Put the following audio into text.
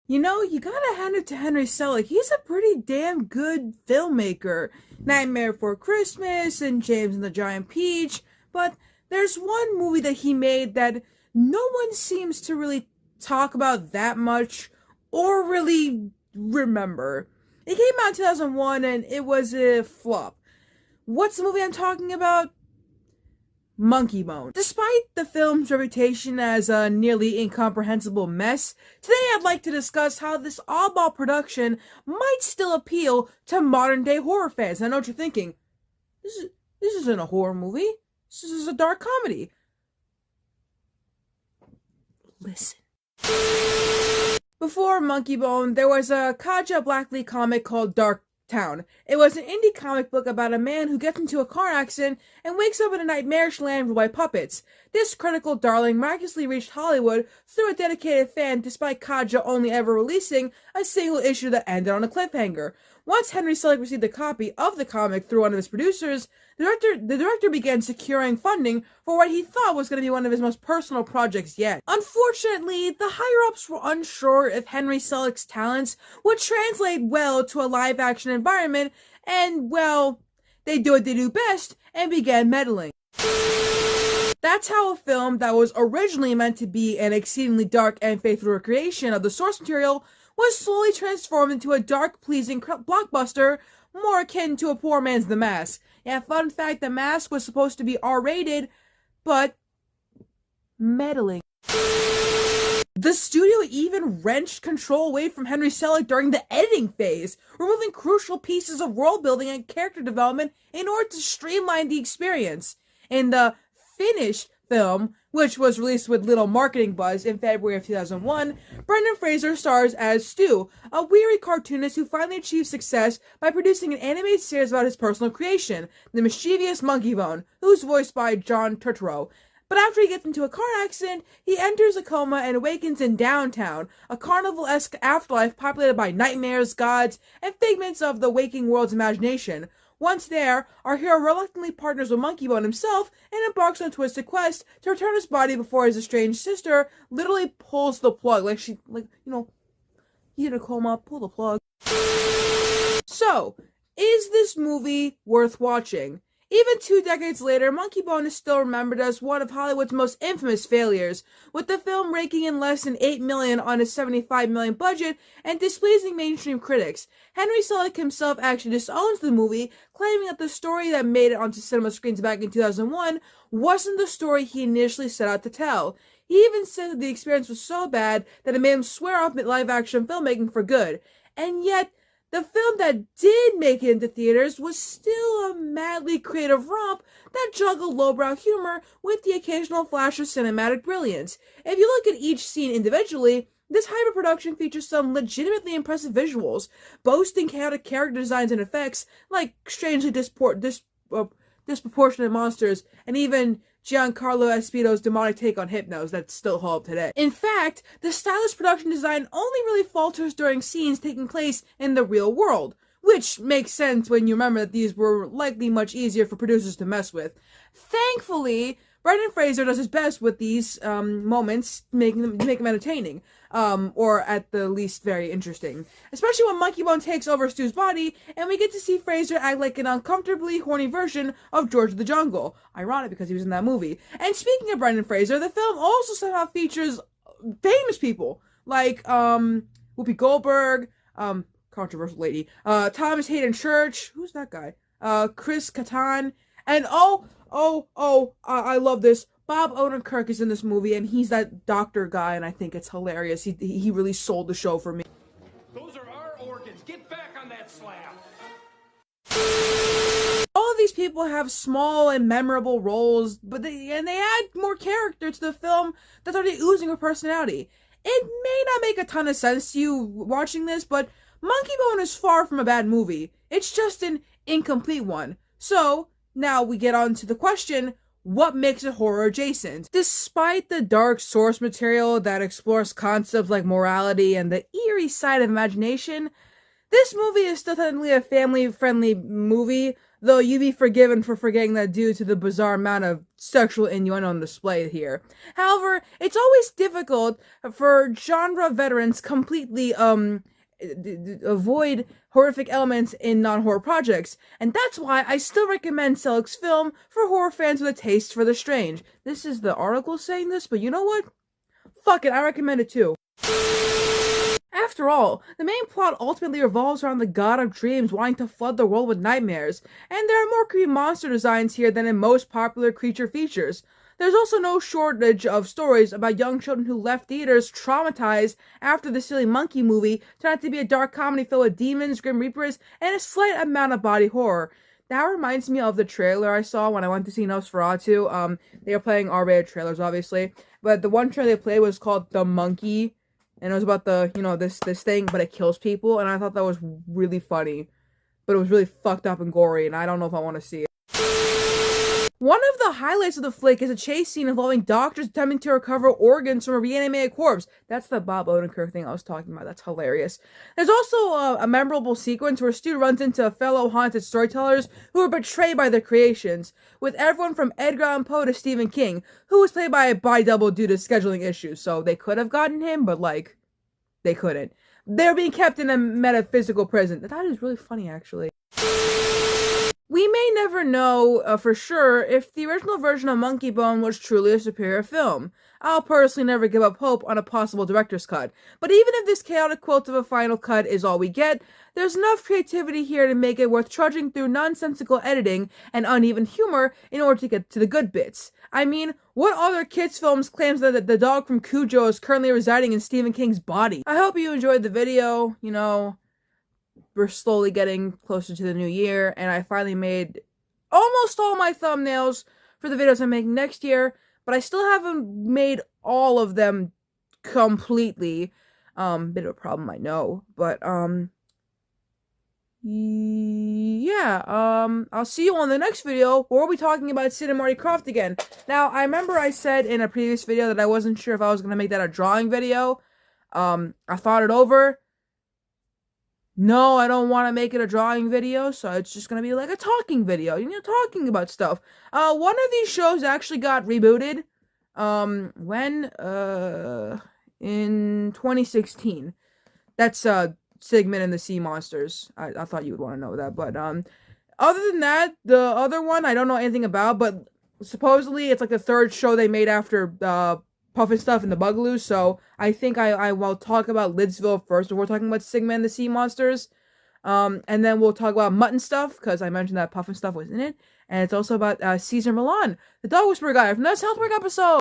You know, you gotta hand it to Henry Selick. He's a pretty damn good filmmaker. Nightmare Before Christmas and James and the Giant Peach. But there's one movie that he made that no one seems to really talk about that much or really remember. It came out in 2001 and it was a flop. What's the movie I'm talking about? Monkeybone. Despite the film's reputation as a nearly incomprehensible mess, today I'd like to discuss how this oddball production might still appeal to modern day horror fans. I know what you're thinking. This isn't a horror movie. This is a dark comedy. Listen. Before Monkeybone, there was a Kaja Blackley comic called Dark Town. It was an indie comic book about a man who gets into a car accident and wakes up in a nightmarish land ruled by puppets. This critical darling miraculously reached Hollywood through a dedicated fan, despite Kaja only ever releasing a single issue that ended on a cliffhanger. Once Henry Selick received a copy of the comic through one of his producers, the director began securing funding for what he thought was going to be one of his most personal projects yet. Unfortunately, the higher-ups were unsure if Henry Selick's talents would translate well to a live-action environment, and, well, they do what they do best, and began meddling. That's how a film that was originally meant to be an exceedingly dark and faithful recreation of the source material was slowly transformed into a dark, pleasing blockbuster more akin to a poor man's The Mask. Yeah, fun fact, The Mask was supposed to be R-rated, but meddling. The studio even wrenched control away from Henry Selick during the editing phase, removing crucial pieces of world building and character development in order to streamline the experience. In the finished film, which was released with little marketing buzz in February of 2001, Brendan Fraser stars as Stu, a weary cartoonist who finally achieved success by producing an animated series about his personal creation, the mischievous Monkeybone, who's voiced by John Turturro. But after he gets into a car accident, he enters a coma and awakens in Downtown, a carnival-esque afterlife populated by nightmares, gods, and figments of the waking world's imagination. Once there, our hero reluctantly partners with Monkeybone himself and embarks on a twisted quest to return his body before his estranged sister literally pulls the plug. You in a coma, pull the plug. So, is this movie worth watching? Even 2 decades later, Monkeybone is still remembered as one of Hollywood's most infamous failures, with the film raking in less than $8 million on a $75 million budget and displeasing mainstream critics. Henry Selick himself actually disowns the movie, claiming that the story that made it onto cinema screens back in 2001 wasn't the story he initially set out to tell. He even said that the experience was so bad that it made him swear off live-action filmmaking for good. And yet, the film that did make it into theaters was still a madly creative romp that juggled lowbrow humor with the occasional flash of cinematic brilliance. If you look at each scene individually, this hyper-production features some legitimately impressive visuals, boasting chaotic character designs and effects, like strangely disproportionate monsters, and even Giancarlo Esposito's demonic take on Hypnos that still hold up today. In fact, the stylish production design only really falters during scenes taking place in the real world, which makes sense when you remember that these were likely much easier for producers to mess with. Thankfully, Brendan Fraser does his best with these moments, make them entertaining, or at the least very interesting. Especially when Monkeybone takes over Stu's body, and we get to see Fraser act like an uncomfortably horny version of George of the Jungle. Ironic because he was in that movie. And speaking of Brendan Fraser, the film also somehow features famous people, like Whoopi Goldberg, controversial lady, Thomas Hayden Church, who's that guy? Chris Kattan, and I love this. Bob Odenkirk is in this movie, and he's that doctor guy, and I think it's hilarious. He really sold the show for me. Those are our organs. Get back on that slab. All of these people have small and memorable roles, but they add more character to the film that's already oozing with personality. It may not make a ton of sense to you watching this, but Monkeybone is far from a bad movie. It's just an incomplete one. So, now we get on to the question, what makes it horror adjacent? Despite the dark source material that explores concepts like morality and the eerie side of imagination, this movie is still technically a family-friendly movie, though you'd be forgiven for forgetting that due to the bizarre amount of sexual innuendo on display here. However, it's always difficult for genre veterans completely avoid horrific elements in non-horror projects, and that's why I still recommend Selig's film for horror fans with a taste for the strange. This is the article saying this, but you know what? Fuck it, I recommend it too. After all, the main plot ultimately revolves around the god of dreams wanting to flood the world with nightmares, and there are more creepy monster designs here than in most popular creature features. There's also no shortage of stories about young children who left theaters traumatized after the silly monkey movie turned out to be a dark comedy filled with demons, grim reapers, and a slight amount of body horror. That reminds me of the trailer I saw when I went to see Nosferatu. They were playing R-rated trailers, obviously, but the one trailer they played was called The Monkey, and it was about the, this thing, but it kills people, and I thought that was really funny, but it was really fucked up and gory, and I don't know if I want to see it. One of the highlights of the flick is a chase scene involving doctors attempting to recover organs from a reanimated corpse. That's the Bob Odenkirk thing I was talking about. That's hilarious. There's also a memorable sequence where Stu runs into fellow haunted storytellers who are betrayed by their creations, with everyone from Edgar Allan Poe to Stephen King, who was played by a body double due to scheduling issues. So they could have gotten him, but they couldn't. They're being kept in a metaphysical prison. That is really funny, actually. We may never know for sure if the original version of Monkeybone was truly a superior film. I'll personally never give up hope on a possible director's cut, but even if this chaotic quilt of a final cut is all we get, there's enough creativity here to make it worth trudging through nonsensical editing and uneven humor in order to get to the good bits. I mean, what other kids' films claims that the dog from Cujo is currently residing in Stephen King's body? I hope you enjoyed the video, we're slowly getting closer to the new year, and I finally made almost all my thumbnails for the videos I'm making next year, but I still haven't made all of them completely. Bit of a problem, I know, but, yeah, I'll see you on the next video, where we'll be talking about Sid and Marty Krofft again. Now, I remember I said in a previous video that I wasn't sure if I was gonna make that a drawing video. I thought it over. No, I don't want to make it a drawing video, so it's just going to be like a talking video, talking about stuff. One of these shows actually got rebooted, when, in 2016. That's, Sigmund and the Sea Monsters. I thought you would want to know that, but, other than that, the other one, I don't know anything about, but supposedly it's like the third show they made after, Puffin Stuff and the Bugaloos, so I think I will talk about Lidsville first before talking about Sigma and the Sea Monsters. And then we'll talk about Mutton Stuff, because I mentioned that Puffin Stuff was in it. And it's also about Caesar Milan, the dog whisperer guy from the South Park episode.